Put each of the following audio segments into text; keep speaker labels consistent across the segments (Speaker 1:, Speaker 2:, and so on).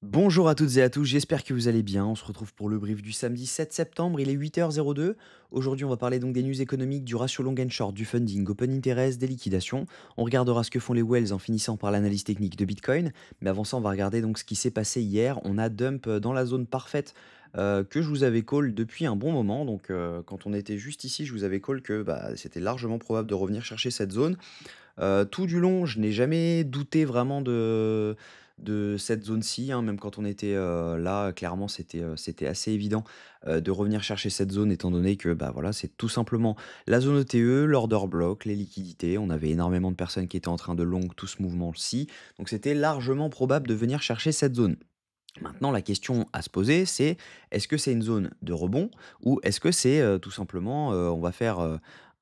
Speaker 1: Bonjour à toutes et à tous, j'espère que vous allez bien. On se retrouve pour le brief du samedi 7 septembre, il est 8h02. Aujourd'hui, on va parler donc des news économiques, du ratio long and short, du funding, open interest, des liquidations. On regardera ce que font les whales en finissant par l'analyse technique de Bitcoin. Mais avant ça, on va regarder donc ce qui s'est passé hier. On a dump dans la zone parfaite que je vous avais call depuis un bon moment. Donc, quand on était juste ici, je vous avais call que c'était largement probable de revenir chercher cette zone. Tout du long, je n'ai jamais douté vraiment de cette zone-ci, hein, même quand on était, là, clairement, c'était assez évident, de revenir chercher cette zone étant donné que, voilà, c'est tout simplement la zone ETE, l'order block, les liquidités. On avait énormément de personnes qui étaient en train de long tout ce mouvement-ci, donc c'était largement probable de venir chercher cette zone. Maintenant, la question à se poser, c'est: est-ce que c'est une zone de rebond ou est-ce que c'est, tout simplement, on va faire,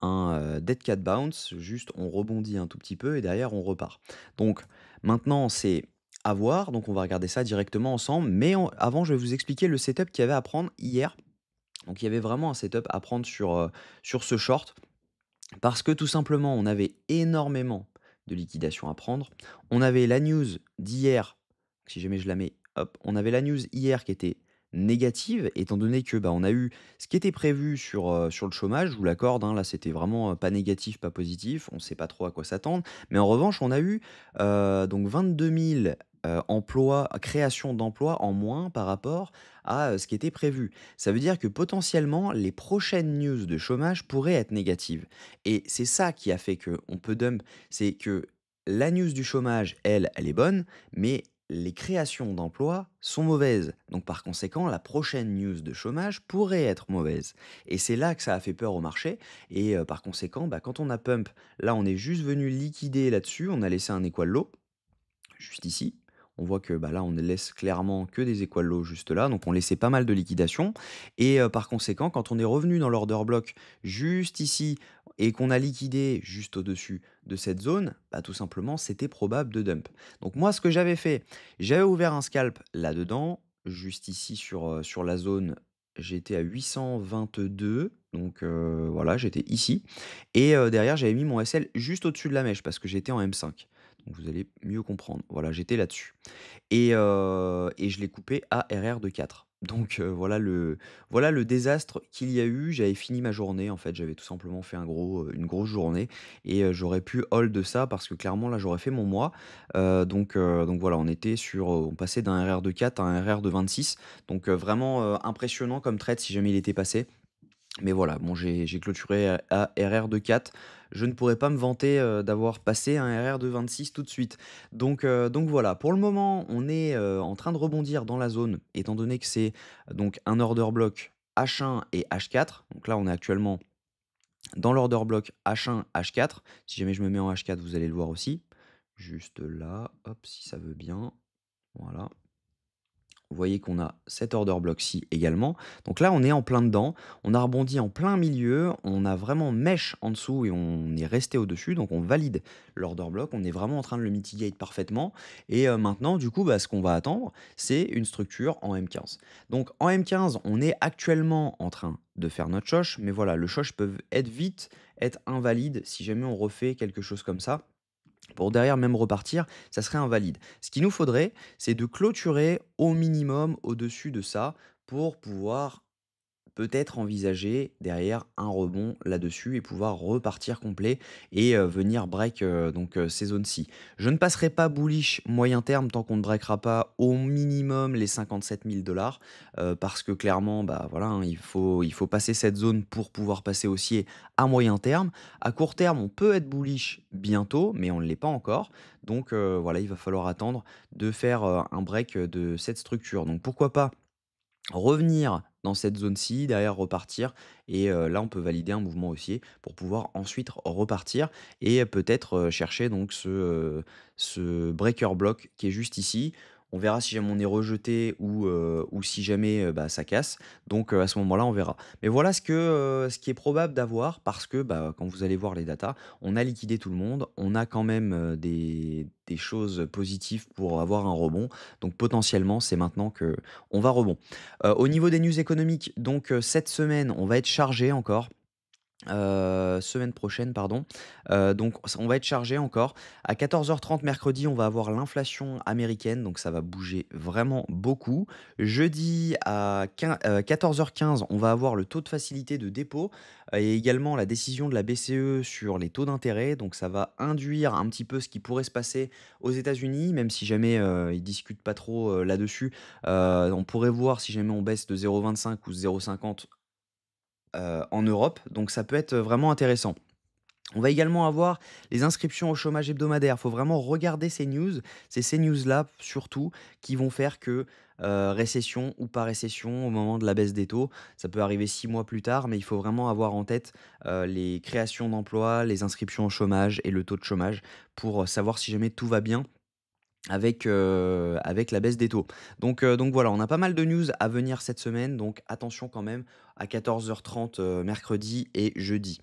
Speaker 1: un, dead cat bounce, juste on rebondit un tout petit peu et derrière on repart. Donc maintenant, c'est à voir, donc on va regarder ça directement ensemble, mais avant, je vais vous expliquer le setup qu'il y avait à prendre hier. Donc il y avait vraiment un setup à prendre sur ce short parce que tout simplement, on avait énormément de liquidations à prendre. On avait la news d'hier, si jamais je la mets, hop, on avait la news hier qui était négative, étant donné que on a eu ce qui était prévu sur le chômage, je vous l'accorde, hein, là c'était vraiment pas négatif, pas positif, on ne sait pas trop à quoi s'attendre. Mais en revanche, on a eu donc 22 000 emplois, création d'emplois en moins par rapport à ce qui était prévu. Ça veut dire que potentiellement, les prochaines news de chômage pourraient être négatives. Et c'est ça qui a fait qu'on peut dump, c'est que la news du chômage, elle est bonne, mais les créations d'emplois sont mauvaises. Donc par conséquent, la prochaine news de chômage pourrait être mauvaise. Et c'est là que ça a fait peur au marché. Et par conséquent, quand on a pump, là on est juste venu liquider là-dessus, on a laissé un equal low juste ici. On voit que là, on ne laisse clairement que des equal low juste là, donc on laissait pas mal de liquidation. Et par conséquent, quand on est revenu dans l'order block juste ici et qu'on a liquidé juste au-dessus de cette zone, tout simplement, c'était probable de dump. Donc moi, ce que j'avais fait, j'avais ouvert un scalp là-dedans, juste ici sur la zone, j'étais à 822, donc voilà, j'étais ici. Et derrière, j'avais mis mon SL juste au-dessus de la mèche parce que j'étais en M5. Donc vous allez mieux comprendre. Voilà, j'étais là-dessus et je l'ai coupé à RR de 4. Donc voilà le désastre qu'il y a eu. J'avais fini ma journée, en fait, j'avais tout simplement fait une grosse journée et j'aurais pu hold ça parce que clairement là, j'aurais fait mon mois. Donc voilà, on passait d'un RR de 4 à un RR de 26. Donc vraiment, impressionnant comme trade si jamais il était passé. Mais voilà, bon, j'ai clôturé à RR de 4. Je ne pourrais pas me vanter, d'avoir passé un RR de 26 tout de suite. Donc voilà, pour le moment, on est, en train de rebondir dans la zone, étant donné que c'est, donc un order block H1 et H4. Donc là, on est actuellement dans l'order block H1, H4. Si jamais je me mets en H4, vous allez le voir aussi. Juste là, hop, si ça veut bien. Voilà. Vous voyez qu'on a cet order block-ci également. Donc là, on est en plein dedans. On a rebondi en plein milieu. On a vraiment mèche en dessous et on est resté au-dessus. Donc on valide l'order block. On est vraiment en train de le mitigate parfaitement. Et maintenant, du coup, ce qu'on va attendre, c'est une structure en M15. Donc en M15, on est actuellement en train de faire notre choche. Mais voilà, le choche peut être invalide si jamais on refait quelque chose comme ça. Pour derrière même repartir, ça serait invalide. Ce qu'il nous faudrait, c'est de clôturer au minimum au-dessus de ça pour pouvoir peut-être envisager derrière un rebond là-dessus et pouvoir repartir complet et venir break ces zones-ci. Je ne passerai pas bullish moyen terme tant qu'on ne breakera pas au minimum les 57 000 parce que clairement, voilà, hein, il faut passer cette zone pour pouvoir passer haussier à moyen terme. À court terme, on peut être bullish bientôt, mais on ne l'est pas encore. Donc voilà, il va falloir attendre de faire un break de cette structure. Donc pourquoi pas revenir dans cette zone-ci, derrière repartir et là on peut valider un mouvement haussier pour pouvoir ensuite repartir et peut-être, chercher donc ce breaker block qui est juste ici. On verra si jamais on est rejeté ou si jamais, ça casse. Donc à ce moment-là, on verra. Mais voilà ce qui est probable d'avoir parce que, quand vous allez voir les datas, on a liquidé tout le monde. On a quand même, des choses positives pour avoir un rebond. Donc potentiellement, c'est maintenant qu'on va rebond. Au niveau des news économiques, donc cette semaine, on va être chargé encore. Semaine prochaine, pardon. Donc on va être chargé encore. À 14h30 mercredi, on va avoir l'inflation américaine, donc ça va bouger vraiment beaucoup. Jeudi à 14h15, on va avoir le taux de facilité de dépôt, et également la décision de la BCE sur les taux d'intérêt. Donc ça va induire un petit peu ce qui pourrait se passer aux États-Unis, même si jamais, ils discutent pas trop, là-dessus. On pourrait voir si jamais on baisse de 0,25 ou 0,50 en Europe, donc ça peut être vraiment intéressant. On va également avoir les inscriptions au chômage hebdomadaire. Il faut vraiment regarder ces news. C'est ces news-là, surtout, qui vont faire que, récession ou pas récession au moment de la baisse des taux. Ça peut arriver 6 mois plus tard, mais il faut vraiment avoir en tête, les créations d'emplois, les inscriptions au chômage et le taux de chômage pour, savoir si jamais tout va bien avec la baisse des taux. Donc voilà, on a pas mal de news à venir cette semaine, donc attention quand même à 14h30, mercredi et jeudi.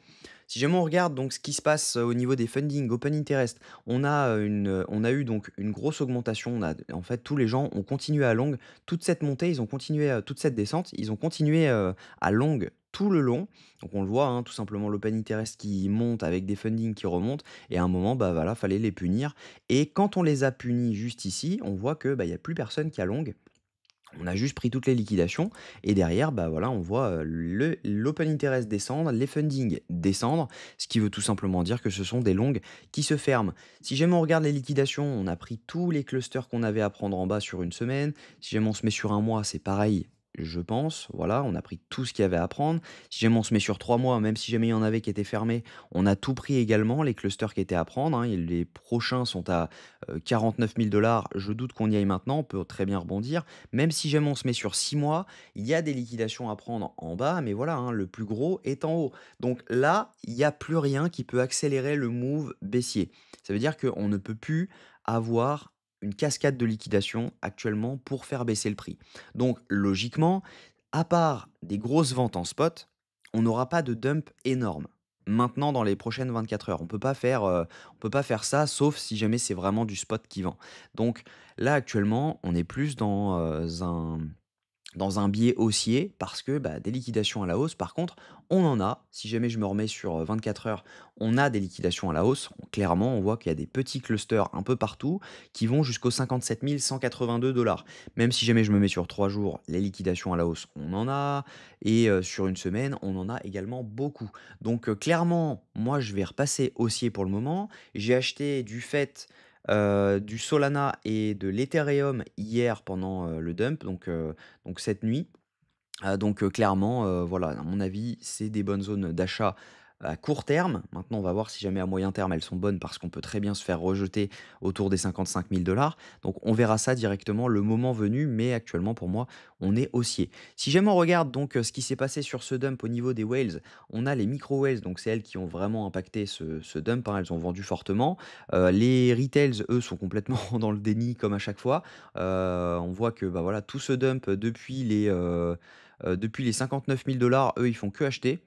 Speaker 1: Si jamais on regarde donc ce qui se passe, au niveau des funding, open interest, on a eu donc une grosse augmentation. On a en fait, tous les gens ont continué à longue. Toute cette montée, ils ont continué, toute cette descente, ils ont continué, à longue tout le long. Donc on le voit, hein, tout simplement l'open interest qui monte avec des funding qui remontent et à un moment, bah, voilà, fallait les punir et quand on les a punis juste ici, on voit que, bah, il y a plus personne qui a long. On a juste pris toutes les liquidations et derrière, bah, voilà, on voit, l'open interest descendre, les funding descendre, ce qui veut tout simplement dire que ce sont des longues qui se ferment. Si jamais on regarde les liquidations, on a pris tous les clusters qu'on avait à prendre en bas sur une semaine. Si jamais on se met sur un mois, c'est pareil, je pense. Voilà, on a pris tout ce qu'il y avait à prendre. Si jamais on se met sur 3 mois, même si jamais il y en avait qui étaient fermés, on a tout pris également, les clusters qui étaient à prendre, hein, et les prochains sont à, 49 000 $. Je doute qu'on y aille maintenant, on peut très bien rebondir. Même si jamais on se met sur 6 mois, il y a des liquidations à prendre en bas, mais voilà, hein, le plus gros est en haut. Donc là, il y a plus rien qui peut accélérer le move baissier. Ça veut dire qu'on ne peut plus avoir une cascade de liquidation actuellement pour faire baisser le prix. Donc logiquement, à part des grosses ventes en spot, on n'aura pas de dump énorme. Maintenant, dans les prochaines 24 heures, on peut pas faire ça, sauf si jamais c'est vraiment du spot qui vend. Donc là, actuellement, on est plus dans un biais haussier parce que, bah, des liquidations à la hausse, par contre, on en a. Si jamais je me remets sur, 24 heures, on a des liquidations à la hausse. Clairement, on voit qu'il y a des petits clusters un peu partout qui vont jusqu'aux 57 182 $. Même si jamais je me mets sur 3 jours, les liquidations à la hausse, on en a et sur une semaine, on en a également beaucoup. Donc clairement, moi, je vais repasser haussier pour le moment. J'ai acheté du Solana et de l'Ethereum hier pendant, le dump, donc cette nuit. Clairement, voilà, à mon avis, c'est des bonnes zones d'achat à court terme. Maintenant, on va voir si jamais à moyen terme elles sont bonnes parce qu'on peut très bien se faire rejeter autour des 55 000 $. Donc on verra ça directement le moment venu, mais actuellement pour moi, on est haussier. Si jamais on regarde donc, ce qui s'est passé sur ce dump au niveau des whales, on a les micro whales, donc c'est elles qui ont vraiment impacté ce dump, hein, elles ont vendu fortement. Les retails, eux, sont complètement dans le déni comme à chaque fois. On voit que, bah, voilà, tout ce dump depuis les 59 000 $, eux, ils font que acheter.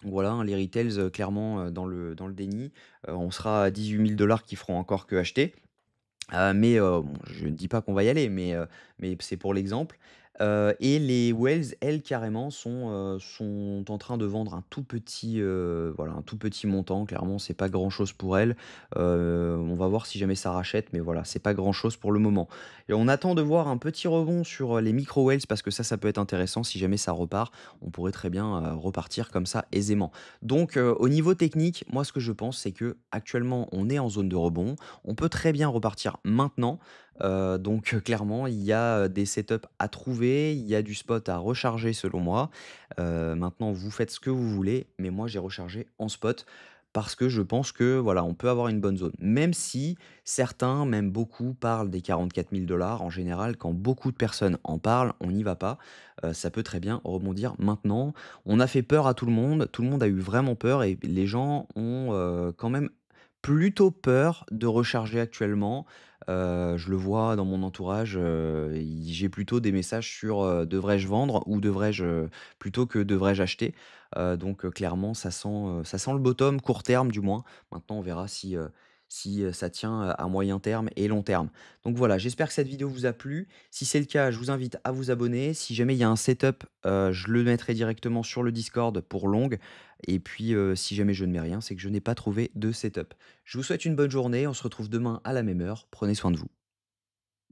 Speaker 1: Donc voilà, hein, les retails, clairement, dans le déni. On sera à 18 000 $ qui feront encore que acheter. Mais bon, je ne dis pas qu'on va y aller, mais c'est pour l'exemple. Et les Wells, elles, carrément, sont en train de vendre un tout petit, voilà, un tout petit montant. Clairement, c'est pas grand-chose pour elles. On va voir si jamais ça rachète, mais voilà, c'est pas grand-chose pour le moment. Et on attend de voir un petit rebond sur, les micro Wells parce que ça peut être intéressant. Si jamais ça repart, on pourrait très bien, repartir comme ça aisément. Donc, au niveau technique, moi, ce que je pense, c'est que actuellement, on est en zone de rebond. On peut très bien repartir maintenant. Clairement, il y a, des setups à trouver, il y a du spot à recharger selon moi. Maintenant, vous faites ce que vous voulez, mais moi j'ai rechargé en spot parce que je pense que, voilà, on peut avoir une bonne zone. Même si certains, même beaucoup, parlent des 44 000 $, en général, quand beaucoup de personnes en parlent, on n'y va pas. Ça peut très bien rebondir maintenant. On a fait peur à tout le monde a eu vraiment peur et les gens ont, quand même plutôt peur de recharger actuellement. Je le vois dans mon entourage, j'ai plutôt des messages sur, «Devrais-je vendre?» ou plutôt que «Devrais-je acheter?» Clairement ça sent le bottom, court terme du moins. Maintenant on verra si ça tient à moyen terme et long terme. Donc voilà, j'espère que cette vidéo vous a plu. Si c'est le cas, je vous invite à vous abonner. Si jamais il y a un setup, je le mettrai directement sur le Discord pour Long. Et puis, si jamais je ne mets rien, c'est que je n'ai pas trouvé de setup. Je vous souhaite une bonne journée. On se retrouve demain à la même heure. Prenez soin de vous.